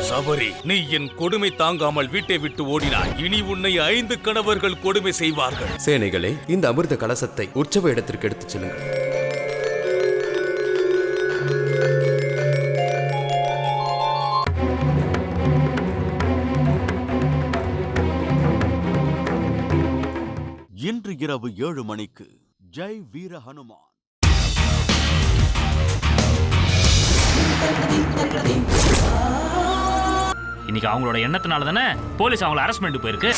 சபரி, நீ என் கொடுமை தாங்காமல் வீட்டை விட்டு ஓடினாய். இனி உன்னை 5 கணவர்கள் கொடுமை செய்வார்கள். சேனைகளே, இந்த அமிர்த கலசத்தை உற்சவ இடத்திற்கு எடுத்துச் செல்லுங்கள். இன்று இரவு 7 மணிக்கு ஜெய் வீர ஹனுமான். இன்னைக்கு அவங்களோட எண்ணத்தினால தானே போலீஸ் அவங்கள அரெஸ்ட் பண்ணிட்டு போயிருக்கு.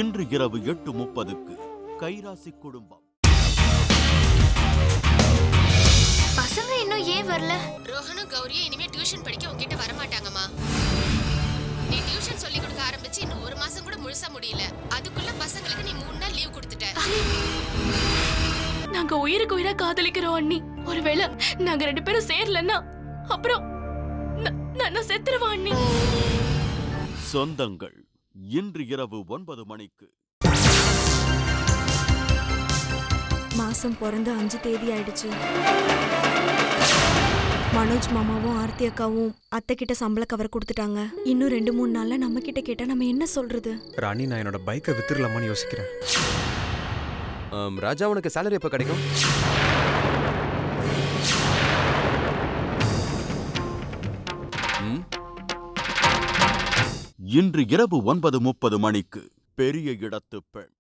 இன்று இரவு 8:30க்கு கைராசி குடும்பம். பசங்க இன்னும் ஏன் வரல? ரோஹனும் கௌரியும் இனிமே டியூஷன் படிக்க உங்ககிட்ட வர மாட்டாங்கம்மா. நீ டியூஷன் சொல்லி கொடுக்க ஆரம்பிச்சு இன்னும் 1 மாசம் கூட முழுசா முடியல. அதுக்குள்ள பசங்களுக்கு நீ 3 நாள் லீவ் கொடுத்துட்ட. நாங்க உயிருக்கு உயிரா காதலிக்கிறோம் அண்ணி. ஒருவேளை நாங்க 2 பேரும் சேரலன்னா அப்புறம் நான் செத்துருவேன் அண்ணி. சொந்தங்கள் இன்று இரவு 9 மணிக்கு. மாசம் பிறந்து 5 தேதி ஆயிடுச்சு. மனோஜ் மாமாவும் ஆர்த்தி அக்காவும் அத்தை கிட்ட சம்பள கவர் கொடுத்துட்டாங்க. இன்னும் 2-3 நாள்ல நம்ம கிட்ட கேட்டா நம்ம என்ன சொல்றது? ராணி, நான் என்னோட பைக்கை வித்துடலாமான்னு யோசிக்கிறேன். ராஜா, உனக்கு சேலரி எப்ப கிடைக்கும்? இன்று இரவு 9:30 மணிக்கு பெரிய இடத்து பெண்.